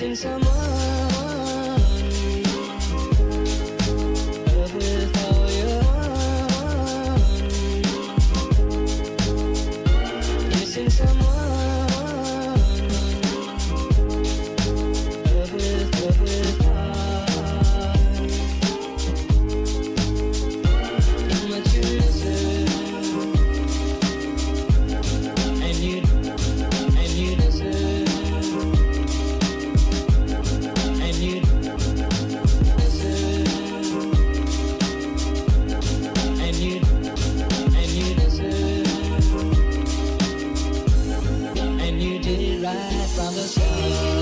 missing someone. Love with all your heart. Missing someone. Love with heart. How much you miss it. And you miss it. And you miss it. And you miss it. And you did it right from the start.